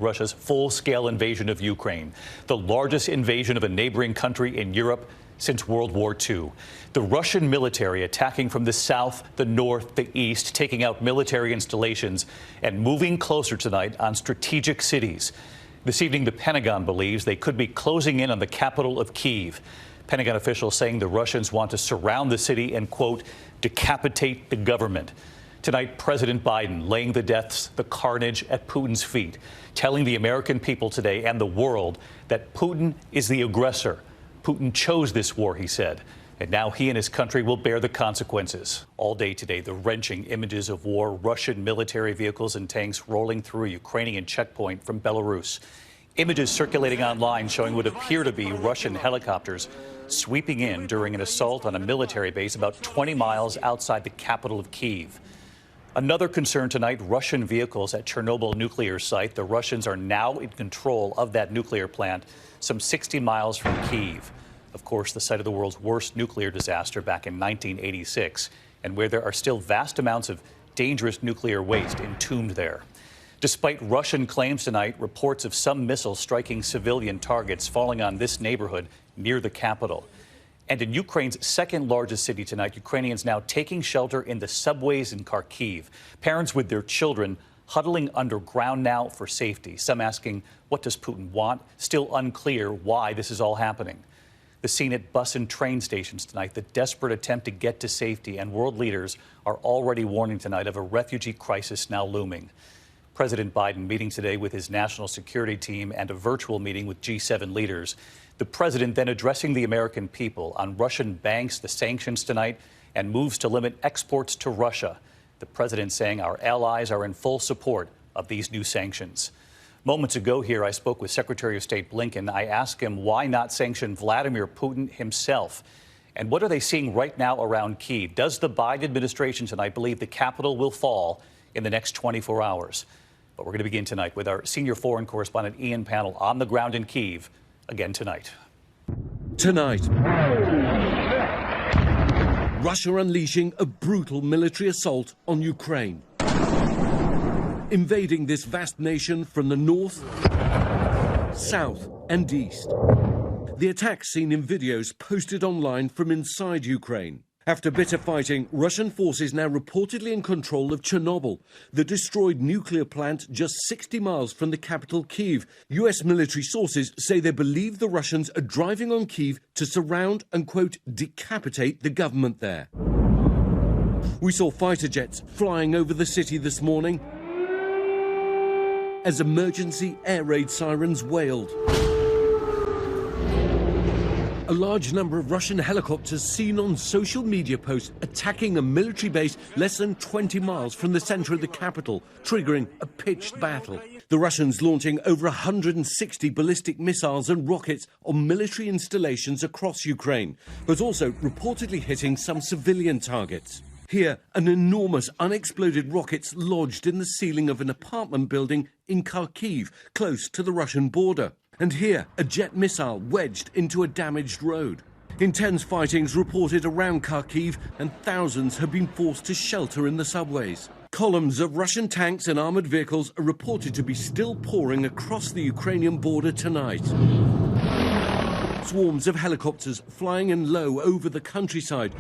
Russia's full-scale invasion of Ukraine, the largest invasion of a neighboring country in Europe since World War II. The Russian military attacking from the south, the north, the east, taking out military installations and moving closer tonight on strategic cities. This evening, the Pentagon believes they could be closing in on the capital of Kyiv. Pentagon officials saying the Russians want to surround the city and, quote, decapitate the government. Tonight, President Biden laying the deaths, the carnage at Putin's feet, telling the American people today and the world that Putin is the aggressor. Putin chose this war, he said, and now he and his country will bear the consequences. All day today, the wrenching images of war, Russian military vehicles and tanks rolling through a Ukrainian checkpoint from Belarus. Images circulating online showing what appear to be Russian helicopters sweeping in during an assault on a military base about 20 miles outside the capital of Kyiv. Another concern tonight, Russian vehicles at Chernobyl nuclear site. The Russians are now in control of that nuclear plant, some 60 miles from Kyiv. Of course, the site of the world's worst nuclear disaster back in 1986, and where there are still vast amounts of dangerous nuclear waste entombed there. Despite Russian claims tonight, reports of some missiles striking civilian targets falling on this neighborhood near the capital. And in Ukraine's second largest city tonight, Ukrainians now taking shelter in the subways in Kharkiv. Parents with their children huddling underground now for safety. Some asking, what does Putin want? Still unclear why this is all happening. The scene at bus and train stations tonight, the desperate attempt to get to safety, and world leaders are already warning tonight of a refugee crisis now looming. President Biden meeting today with his national security team and a virtual meeting with G7 leaders. The president then addressing the American people on Russian banks, the sanctions tonight, and moves to limit exports to Russia. The president saying our allies are in full support of these new sanctions. Moments ago here, I spoke with Secretary of State Blinken. I asked him why not sanction Vladimir Putin himself? And what are they seeing right now around Kyiv? Does the Biden administration tonight believe the capital will fall in the next 24 hours? But we're going to begin tonight with our senior foreign correspondent Ian Pannell on the ground in Kyiv. Again tonight. Russia unleashing a brutal military assault on Ukraine. Invading this vast nation from the north, south and east. The attacks seen in videos posted online from inside Ukraine. After bitter fighting, Russian forces now reportedly in control of Chernobyl, the destroyed nuclear plant just 60 miles from the capital Kyiv. US military sources say they believe the Russians are driving on Kyiv to surround and, quote, decapitate the government there. We saw fighter jets flying over the city this morning as emergency air raid sirens wailed. A large number of Russian helicopters seen on social media posts attacking a military base less than 20 miles from the center of the capital, triggering a pitched battle. The Russians launching over 160 ballistic missiles and rockets on military installations across Ukraine, but also reportedly hitting some civilian targets. Here, an enormous unexploded rocket's lodged in the ceiling of an apartment building in Kharkiv, close to the Russian border. And here, a jet missile wedged into a damaged road. Intense fightings reported around Kharkiv, and thousands have been forced to shelter in the subways. Columns of Russian tanks and armoured vehicles are reported to be still pouring across the Ukrainian border tonight. Swarms of helicopters flying in low over the countryside,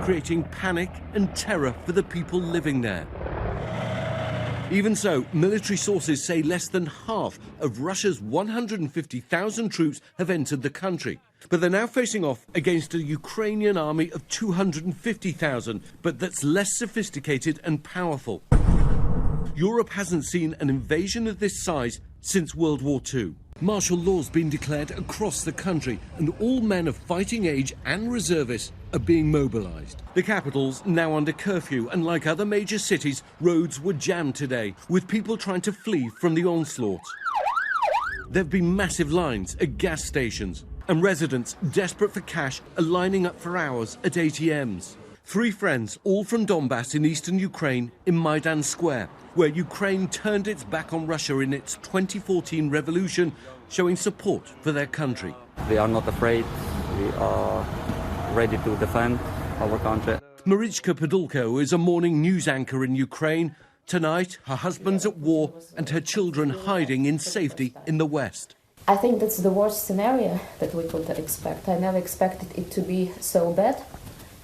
creating panic and terror for the people living there. Even so, military sources say less than half of Russia's 150,000 troops have entered the country. But they're now facing off against a Ukrainian army of 250,000, but that's less sophisticated and powerful. Europe hasn't seen an invasion of this size since World War II. Martial law's been declared across the country, and all men of fighting age and reservists are being mobilized. The capital's now under curfew, and like other major cities, roads were jammed today, with people trying to flee from the onslaught. There have been massive lines at gas stations, and residents desperate for cash are lining up for hours at ATMs. Three friends, all from Donbass in eastern Ukraine, in Maidan Square, where Ukraine turned its back on Russia in its 2014 revolution, showing support for their country. We are not afraid. We are ready to defend our country. Marichka Podolko is a morning news anchor in Ukraine. Tonight, her husband's at war and her children hiding in safety in the West. I think that's the worst scenario that we could expect. I never expected it to be so bad,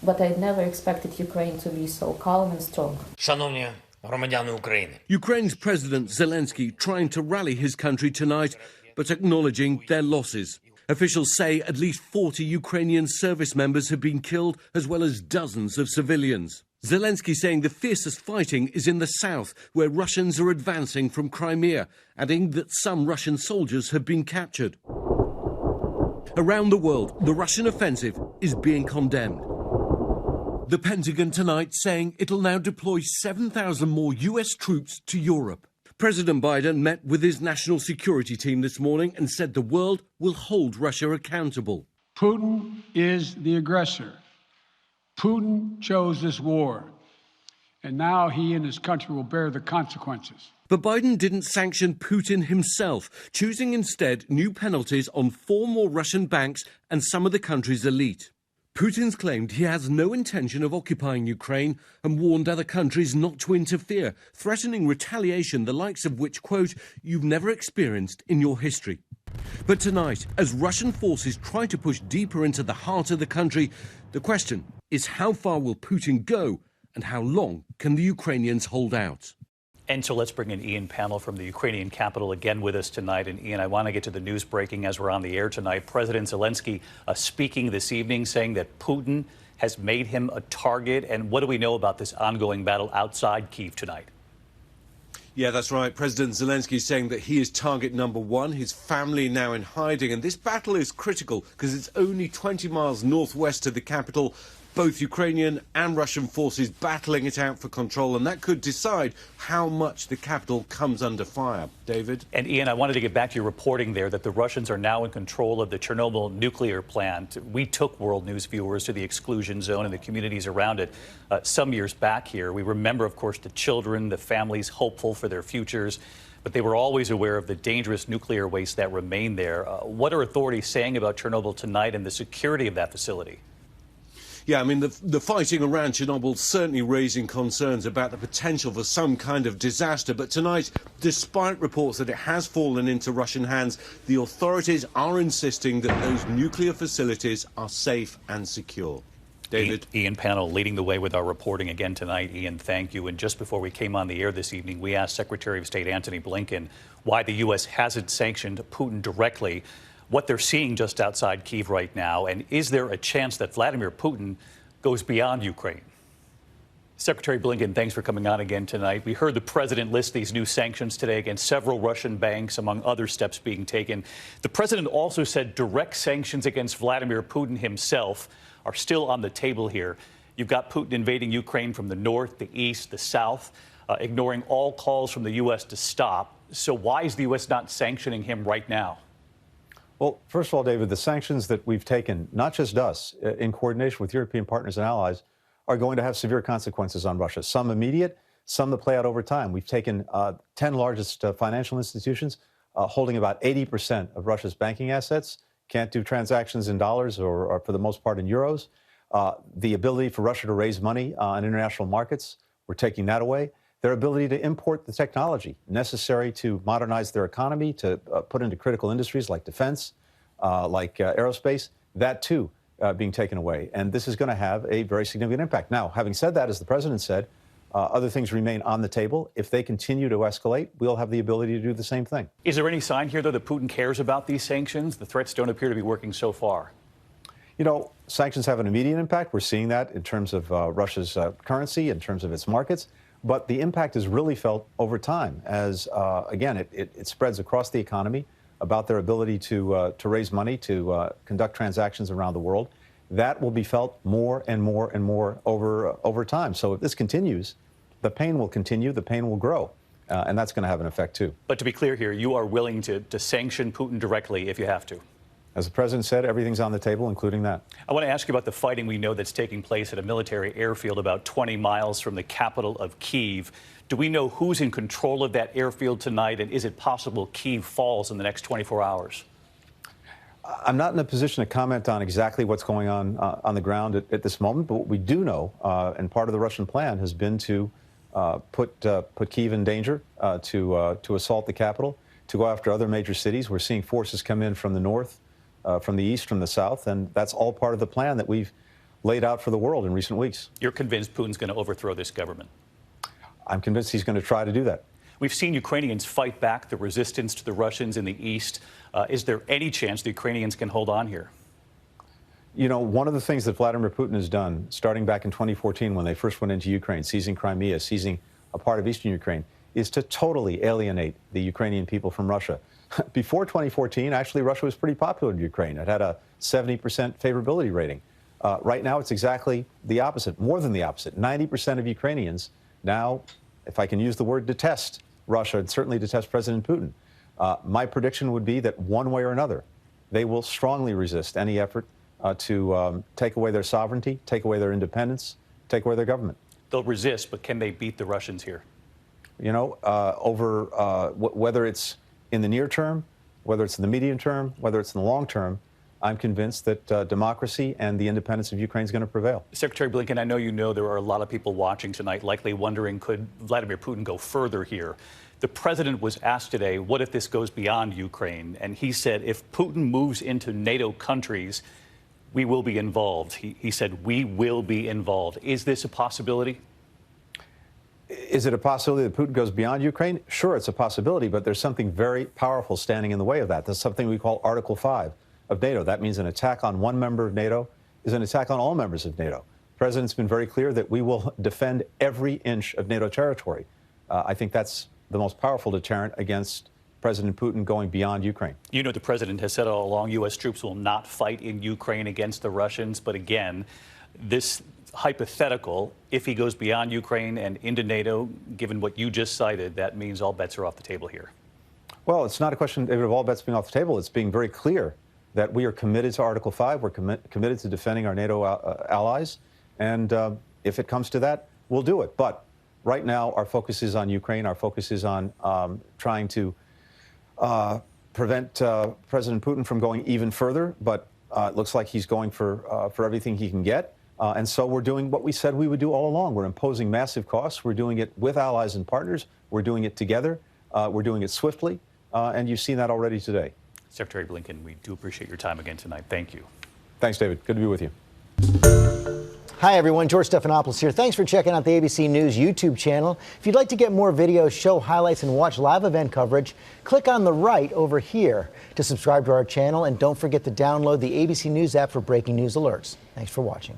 but I never expected Ukraine to be so calm and strong. Шановні громадяни України. Ukraine's President Zelensky trying to rally his country tonight, but acknowledging their losses. Officials say at least 40 Ukrainian service members have been killed, as well as dozens of civilians. Zelensky saying the fiercest fighting is in the south, where Russians are advancing from Crimea, adding that some Russian soldiers have been captured. Around the world, the Russian offensive is being condemned. The Pentagon tonight saying it'll now deploy 7,000 more US troops to Europe. President Biden met with his national security team this morning and said the world will hold Russia accountable. Putin is the aggressor. Putin chose this war, and now he and his country will bear the consequences. But Biden didn't sanction Putin himself, choosing instead new penalties on 4 more Russian banks and some of the country's elite. Putin's claimed he has no intention of occupying Ukraine and warned other countries not to interfere, threatening retaliation the likes of which, quote, you've never experienced in your history. But tonight, as Russian forces try to push deeper into the heart of the country, the question is how far will Putin go and how long can the Ukrainians hold out? And so let's bring in Ian Pannell from the Ukrainian capital again with us tonight. And Ian, I want to get to the news breaking as we're on the air tonight. President Zelensky speaking this evening, saying that Putin has made him a target. And what do we know about this ongoing battle outside Kyiv tonight? Yeah, that's right. President Zelensky saying that he is target number 1, his family now in hiding. And this battle is critical because it's only 20 miles northwest of the capital. Both Ukrainian and Russian forces battling it out for control, and that could decide how much the capital comes under fire. David? And Ian, I wanted to get back to your reporting there that the Russians are now in control of the Chernobyl nuclear plant. We took World News viewers to the exclusion zone and the communities around it some years back here. We remember, of course, the children, the families hopeful for their futures, but they were always aware of the dangerous nuclear waste that remained there. What are authorities saying about Chernobyl tonight and the security of that facility? Yeah, I mean, the fighting around Chernobyl certainly raising concerns about the potential for some kind of disaster. But tonight, despite reports that it has fallen into Russian hands, the authorities are insisting that those nuclear facilities are safe and secure. David? Ian Pannell leading the way with our reporting again tonight. Ian, thank you. And just before we came on the air this evening, we asked Secretary of State Antony Blinken why the U.S. hasn't sanctioned Putin directly, what they're seeing just outside Kyiv right now, and is there a chance that Vladimir Putin goes beyond Ukraine? Secretary Blinken, thanks for coming on again tonight. We heard the president list these new sanctions today against several Russian banks, among other steps being taken. The president also said direct sanctions against Vladimir Putin himself are still on the table here. You've got Putin invading Ukraine from the north, the east, the south, ignoring all calls from the U.S. to stop. So why is the U.S. not sanctioning him right now? Well, first of all, David, the sanctions that we've taken, not just us, in coordination with European partners and allies, are going to have severe consequences on Russia. Some immediate, some that play out over time. We've taken 10 largest financial institutions holding about 80% of Russia's banking assets, can't do transactions in dollars or for the most part in euros. The ability for Russia to raise money on international markets, we're taking that away. Their ability to import the technology necessary to modernize their economy, to put into critical industries like defense, like aerospace, that too being taken away. And this is going to have a very significant impact. Now, having said that, as the president said, other things remain on the table. If they continue to escalate, we'll have the ability to do the same thing. Is there any sign here, though, that Putin cares about these sanctions? The threats don't appear to be working so far. You know, sanctions have an immediate impact. We're seeing that in terms of Russia's currency, in terms of its markets. But the impact is really felt over time as, again, it spreads across the economy about their ability to raise money, to conduct transactions around the world. That will be felt more and more and more over time. So if this continues, the pain will continue, the pain will grow, and that's going to have an effect, too. But to be clear here, you are willing to sanction Putin directly if you have to? As the president said, everything's on the table, including that. I want to ask you about the fighting we know that's taking place at a military airfield about 20 miles from the capital of Kyiv. Do we know who's in control of that airfield tonight, and is it possible Kyiv falls in the next 24 hours? I'm not in a position to comment on exactly what's going on the ground at this moment, but what we do know, and part of the Russian plan has been to put Kyiv in danger, to assault the capital, to go after other major cities. We're seeing forces come in from the north, from the east, from the south, and that's all part of the plan that we've laid out for the world in recent weeks. You're convinced Putin's going to overthrow this government? I'm convinced he's going to try to do that. We've seen Ukrainians fight back the resistance to the Russians in the east. Is there any chance the Ukrainians can hold on here? You know, one of the things that Vladimir Putin has done, starting back in 2014 when they first went into Ukraine, seizing Crimea, seizing a part of eastern Ukraine, is to totally alienate the Ukrainian people from Russia. Before 2014, actually, Russia was pretty popular in Ukraine. It had a 70% favorability rating. Right now, it's exactly the opposite, more than the opposite. 90% of Ukrainians now, if I can use the word, detest Russia and certainly detest President Putin. My prediction would be that one way or another, they will strongly resist any effort to take away their sovereignty, take away their independence, take away their government. They'll resist, but can they beat the Russians here? You know, whether it's in the near term, whether it's in the medium term, whether it's in the long term, I'm convinced that democracy and the independence of Ukraine is going to prevail. Secretary Blinken, I know you know there are a lot of people watching tonight likely wondering, could Vladimir Putin go further here? The president was asked today, what if this goes beyond Ukraine? And he said, if Putin moves into NATO countries, we will be involved. He said, we will be involved. Is this a possibility? Is it a possibility that Putin goes beyond Ukraine? Sure, it's a possibility, but there's something very powerful standing in the way of that. There's something we call Article 5 of NATO. That means an attack on one member of NATO is an attack on all members of NATO. The president's been very clear that we will defend every inch of NATO territory. I think that's the most powerful deterrent against President Putin going beyond Ukraine. You know, the president has said all along U.S. troops will not fight in Ukraine against the Russians. But again, this hypothetical, if he goes beyond Ukraine and into NATO, given what you just cited, that means all bets are off the table here. Well, it's not a question, David, of all bets being off the table. It's being very clear that we are committed to Article 5. We're committed to defending our NATO allies. And if it comes to that, we'll do it. But right now, our focus is on Ukraine. Our focus is on trying to prevent President Putin from going even further. But it looks like he's going for everything he can get. And so we're doing what we said we would do all along. We're imposing massive costs. We're doing it with allies and partners. We're doing it together. We're doing it swiftly. And you've seen that already today. Secretary Blinken, we do appreciate your time again tonight. Thank you. Thanks, David. Good to be with you. Hi, everyone. George Stephanopoulos here. Thanks for checking out the ABC News YouTube channel. If you'd like to get more videos, show highlights, and watch live event coverage, click on the right over here to subscribe to our channel. And don't forget to download the ABC News app for breaking news alerts. Thanks for watching.